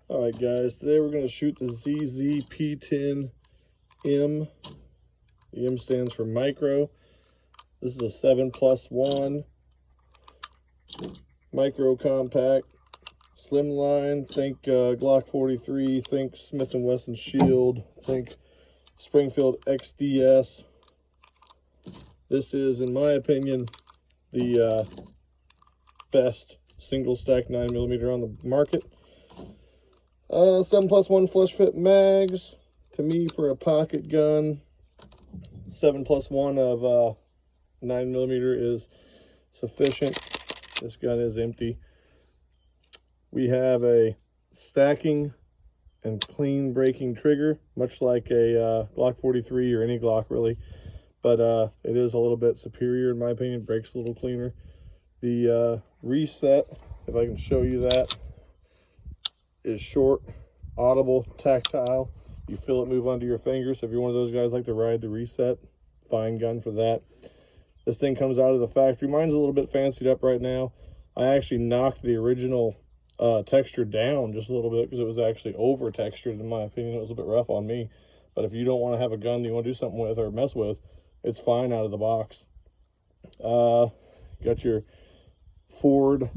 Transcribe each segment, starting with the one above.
All right, guys, today we're going to shoot the ZZ p-10m. The M stands for micro. This is a 7+1 micro compact, slimline. Think Glock 43, think Smith & Wesson Shield, think Springfield XDS. This is, in my opinion, the best single stack 9mm on the market. 7+1 flush fit mags. To me, for a pocket gun, 7+1 of 9mm is sufficient. This gun is empty. We have a stacking and clean breaking trigger, much like a Glock 43 or any Glock really, but it is a little bit superior in my opinion. Breaks a little cleaner. The reset, if I can show you that, is short, audible, tactile. You feel it move under your fingers. If you're one of those guys like to ride the reset, fine gun for that. This thing comes out of the factory. Mine's a little bit fancied up right now. I actually knocked the original texture down just a little bit because it was actually over textured in my opinion. It was a bit rough on me. But if you don't want to have a gun that you want to do something with or mess with, it's fine out of the box. Got your Ford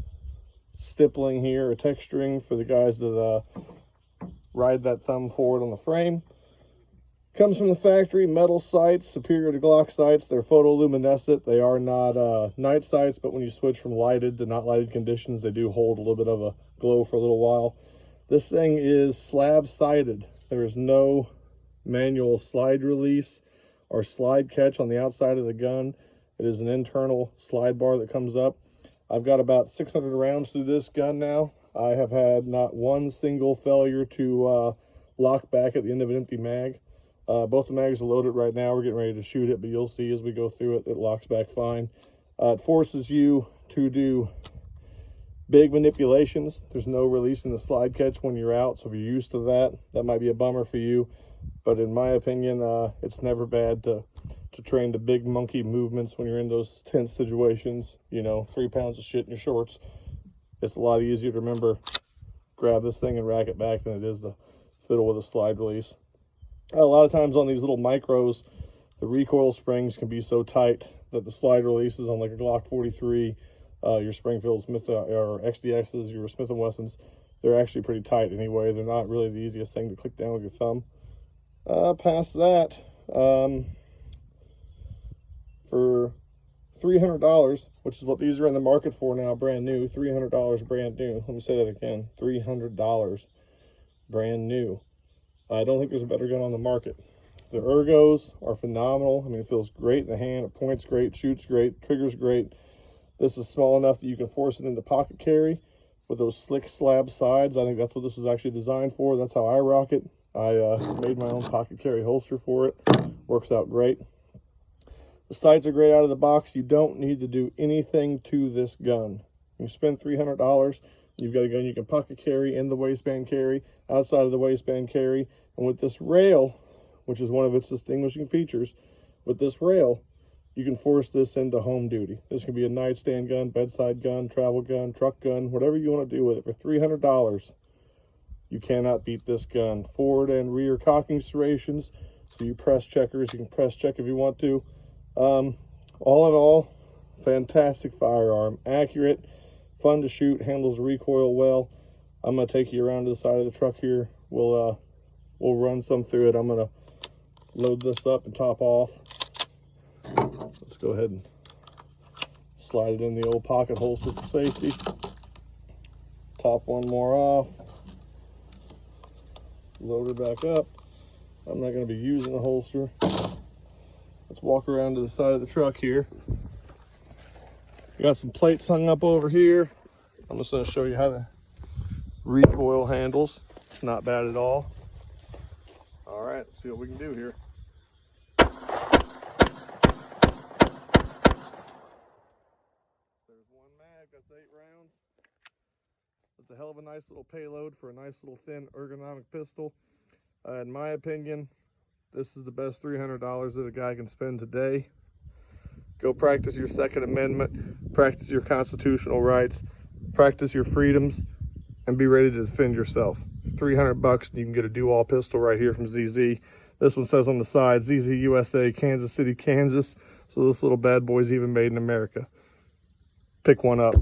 stippling here, or texturing for the guys that ride that thumb forward on the frame. Comes from the factory. Metal sights, superior to Glock sights. They're photoluminescent. They are not night sights, but when you switch from lighted to not lighted conditions, they do hold a little bit of a glow for a little while. This thing is slab sighted. There is no manual slide release or slide catch on the outside of the gun. It is an internal slide bar that comes up. I've got about 600 rounds through this gun now. I have had not one single failure to lock back at the end of an empty mag. Both the mags are loaded right now. We're getting ready to shoot it, but you'll see as we go through it, it locks back fine. It forces you to do big manipulations. There's no releasing the slide catch when you're out, so if you're used to that, that might be a bummer for you. But in my opinion, it's never bad to train the big monkey movements when you're in those tense situations. You know, 3 pounds of shit in your shorts. It's a lot easier to remember, grab this thing and rack it back than it is to fiddle with a slide release. A lot of times on these little micros, the recoil springs can be so tight that the slide releases on like a Glock 43, your Springfield Smith or XDXs, your Smith & Wessons, they're actually pretty tight anyway. They're not really the easiest thing to click down with your thumb. Past that, for $300, which is what these are in the market for now, brand new, $300 brand new. Let me say that again, $300 brand new. I don't think there's a better gun on the market. The ergos are phenomenal. I mean, it feels great in the hand. It points great, shoots great, triggers great. This is small enough that you can force it into pocket carry with those slick slab sides. I think that's what this was actually designed for. That's how I rock it. I made my own pocket carry holster for it. Works out great. The sights are great out of the box. You don't need to do anything to this gun. You spend $300, you've got a gun you can pocket carry, in the waistband carry, outside of the waistband carry. And with this rail, which is one of its distinguishing features, with this rail, you can force this into home duty. This can be a nightstand gun, bedside gun, travel gun, truck gun, whatever you want to do with it. For $300, you cannot beat this gun. Forward and rear cocking serrations, so you press checkers. You can press check if you want to. All in all, fantastic firearm. Accurate, fun to shoot, handles the recoil well. I'm going to take you around to the side of the truck here. We'll run some through it. I'm going to load this up and top off. Let's go ahead and slide it in the old pocket holster for safety. Top one more off. Load her back up. I'm not going to be using the holster. Let's walk around to the side of the truck here. We got some plates hung up over here. I'm just going to show you how the recoil handles. It's not bad at all. All right, let's see what we can do here. There's one mag, that's 8 rounds. That's a hell of a nice little payload for a nice little thin ergonomic pistol. In my opinion, this is the best $300 that a guy can spend today. Go practice your Second Amendment, practice your constitutional rights, practice your freedoms, and be ready to defend yourself. $300 bucks, and you can get a do-all pistol right here from ZZ. This one says on the side, ZZ USA, Kansas City, Kansas. So this little bad boy's even made in America. Pick one up.